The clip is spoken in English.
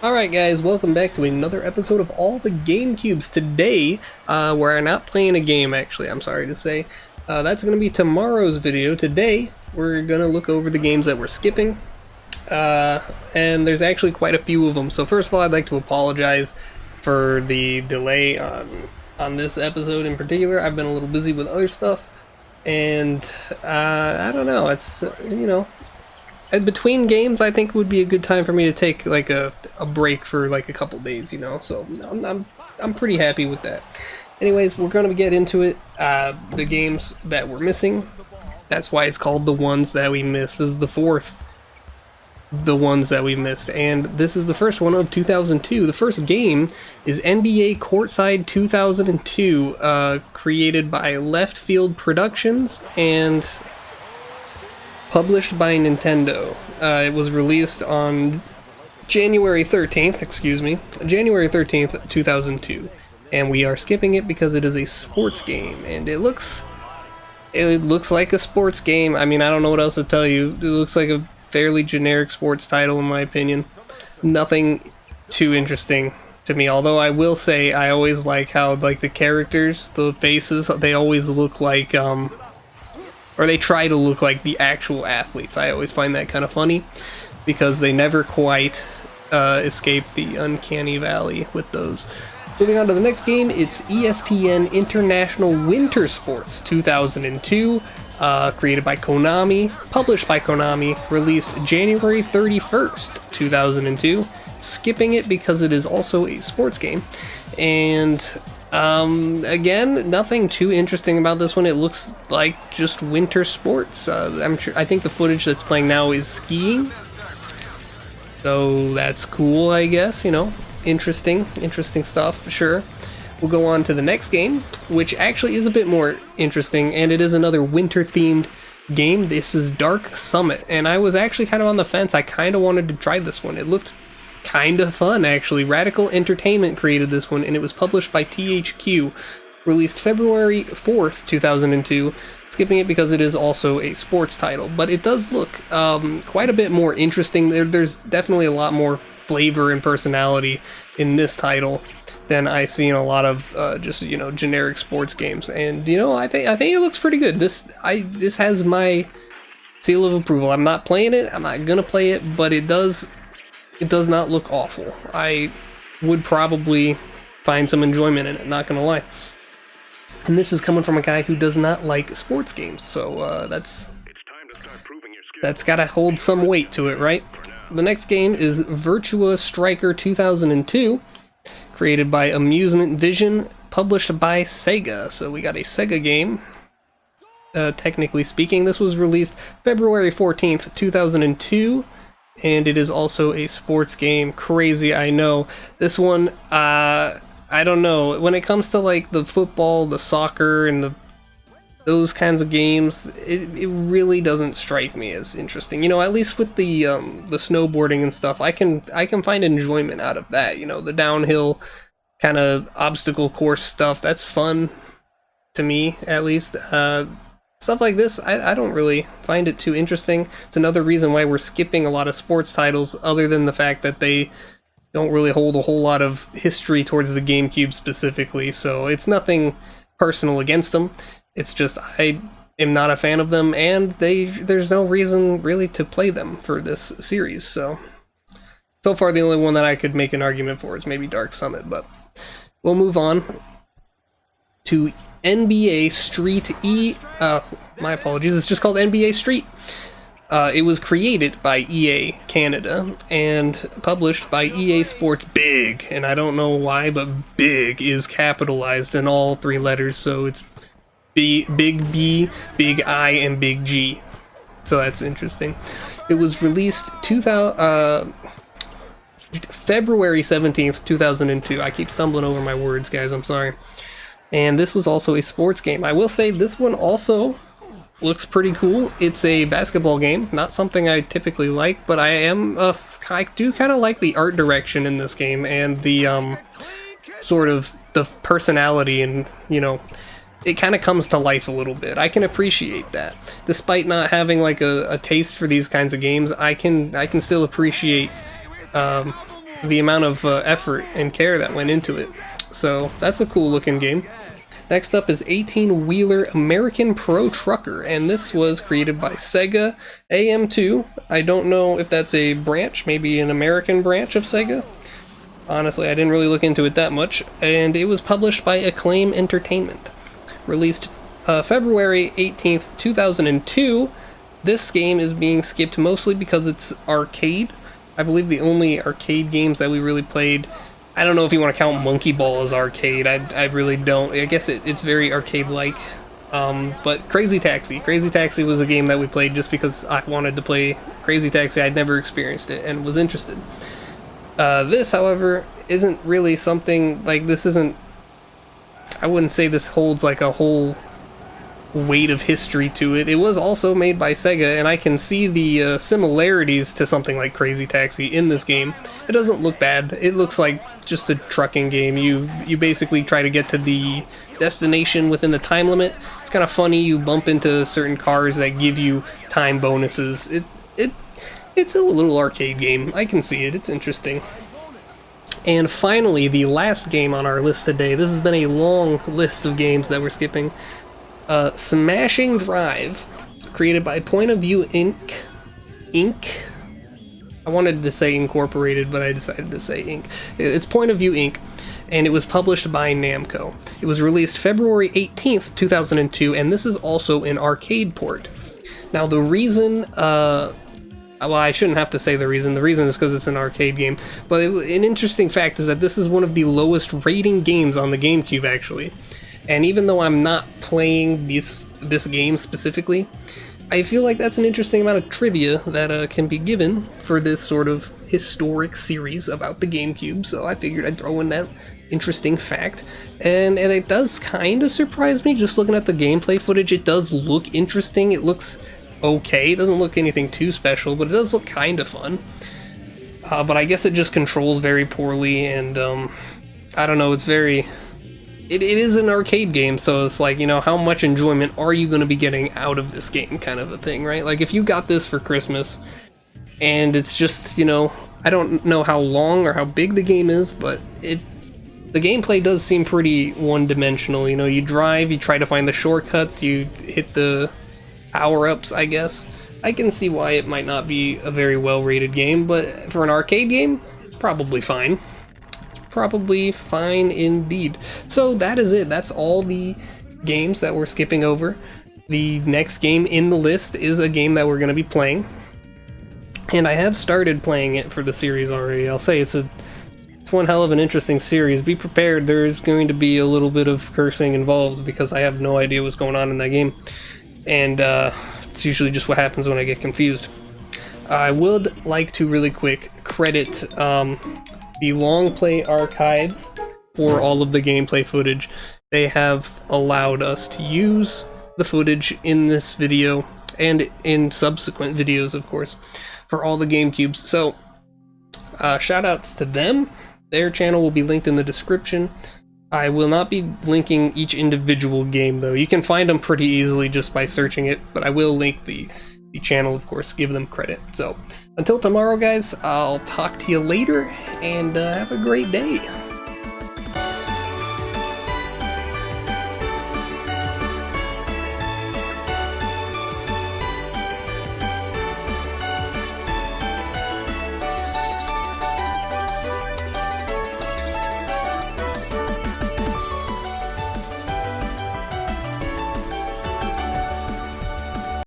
Alright guys, welcome back to another episode of All the GameCubes. Today, we're not playing a game actually, I'm sorry to say. That's going to be tomorrow's video. Today, we're going to look over the games that we're skipping. And there's actually quite a few of them. So first of all, I'd like to apologize for the delay on this episode in particular. I've been a little busy with other stuff. And, I don't know, it's, you know... between games, I think would be a good time for me to take like a break for like a couple days, you know. So I'm pretty happy with that. Anyways, we're gonna get into it. The games that we're missing. That's why it's called the ones that we missed. This is the fourth, the ones that we missed, and this is the first one of 2002. The first game is NBA Courtside 2002, created by Left Field Productions and published by Nintendo. It was released on January 13th, January 13th, 2002. And we are skipping it because it is a sports game, and it looks like a sports game. I mean, I don't know what else to tell you. It looks like a fairly generic sports title in my opinion. Nothing too interesting to me, although I will say I always like how like the characters, the faces, they always look like or they try to look like the actual athletes. I always find that kind of funny because they never quite escape the uncanny valley with those. Moving on to the next game, it's ESPN International Winter Sports 2002, created by Konami, published by Konami, released January 31st, 2002. Skipping it because it is also a sports game. And again, nothing too interesting about this one. It looks like just winter sports. I think the footage that's playing now is skiing. So that's cool, I guess, you know. Interesting stuff, sure. We'll go on to the next game, which actually is a bit more interesting, and it is another winter-themed game. This is Dark Summit, and I was actually kind of on the fence. I kind of wanted to try this one. It looked kind of fun, actually. Radical Entertainment created this one, and it was published by THQ. Released February 4th, 2002. Skipping it because it is also a sports title, but it does look quite a bit more interesting. There's definitely a lot more flavor and personality in this title than I see in a lot of just, you know, generic sports games. And you know, I think it looks pretty good. This has my seal of approval. I'm not playing it. I'm not gonna play it, but it does not look awful. I would probably find some enjoyment in it, not gonna lie. And this is coming from a guy who does not like sports games, so that's gotta hold some weight to it, right? The next game is Virtua Striker 2002, created by Amusement Vision, published by Sega. So we got a Sega game, technically speaking. This was released February 14th, 2002. And it is also a sports game. Crazy, I know. This one, I don't know. When it comes to like the football, the soccer, and those kinds of games, it really doesn't strike me as interesting. You know, at least with the snowboarding and stuff, I can find enjoyment out of that. You know, the downhill kind of obstacle course stuff, that's fun to me, at least. Stuff like this, I don't really find it too interesting. It's another reason why we're skipping a lot of sports titles, other than the fact that they don't really hold a whole lot of history towards the GameCube specifically, so it's nothing personal against them. It's just I am not a fan of them, and there's no reason really to play them for this series, so far the only one that I could make an argument for is maybe Dark Summit, but we'll move on to NBA Street my apologies, it's just called NBA Street. It was created by EA Canada and published by EA Sports Big, and I don't know why, but Big is capitalized in all three letters, so it's Big B, Big I, and Big G. So that's interesting. It was released February 17th, 2002. I keep stumbling over my words, guys, I'm sorry. And this was also a sports game. I will say this one also looks pretty cool. It's a basketball game, not something I typically like, but I do kind of like the art direction in this game and the sort of the personality, and you know, it kind of comes to life a little bit. I can appreciate that. Despite not having like a taste for these kinds of games, I can still appreciate the amount of effort and care that went into it. So that's a cool looking game. Next up is 18-Wheeler American Pro Trucker, and this was created by Sega AM2. I don't know if that's a branch, maybe an American branch of Sega. Honestly, I didn't really look into it that much. And it was published by Acclaim Entertainment. Released February 18th, 2002. This game is being skipped mostly because it's arcade. I believe the only arcade games that we really played, I don't know if you want to count Monkey Ball as arcade. I really don't. I guess it's very arcade-like. But Crazy Taxi. Crazy Taxi was a game that we played just because I wanted to play Crazy Taxi. I'd never experienced it and was interested. This, however, isn't really something, like, this isn't, I wouldn't say this holds like a whole weight of history to it. It was also made by Sega, and I can see the similarities to something like Crazy Taxi in this game. It doesn't look bad. It looks like just a trucking game. You basically try to get to the destination within the time limit. It's kind of funny. You bump into certain cars that give you time bonuses. It's a little arcade game. I can see it. It's interesting. And finally, the last game on our list today. This has been a long list of games that we're skipping. Smashing Drive, created by Point of View Inc. I wanted to say Incorporated, but I decided to say Inc. It's Point of View Inc., and it was published by Namco. It was released February 18th, 2002, and this is also an arcade port. Now, the reason, well, I shouldn't have to say the reason. The reason is because it's an arcade game. But an interesting fact is that this is one of the lowest rating games on the GameCube, actually. And even though I'm not playing this game specifically, I feel like that's an interesting amount of trivia that can be given for this sort of historic series about the GameCube. So I figured I'd throw in that interesting fact. And it does kind of surprise me just looking at the gameplay footage. It does look interesting. It looks okay. It doesn't look anything too special, but it does look kind of fun. But I guess it just controls very poorly, and I don't know, it's very... It is an arcade game, so it's like, you know, how much enjoyment are you going to be getting out of this game kind of a thing, right? Like, if you got this for Christmas, and it's just, you know, I don't know how long or how big the game is, but the gameplay does seem pretty one-dimensional. You know, you drive, you try to find the shortcuts, you hit the power-ups, I guess. I can see why it might not be a very well-rated game, but for an arcade game, it's probably fine. Probably fine indeed. So that is it. That's all the games that we're skipping over. The next game in the list is a game that we're going to be playing, and I have started playing it for the series already. I'll say it's one hell of an interesting series. Be prepared, there is going to be a little bit of cursing involved because I have no idea what's going on in that game, and it's usually just what happens when I get confused. I would like to really quick credit the LongplayArchives for all of the gameplay footage. They have allowed us to use the footage in this video and in subsequent videos, of course, for all the GameCubes. So, shoutouts to them. Their channel will be linked in the description. I will not be linking each individual game, though. You can find them pretty easily just by searching it, but I will link the channel, of course, give them credit. So, until tomorrow, guys, I'll talk to you later, and have a great day.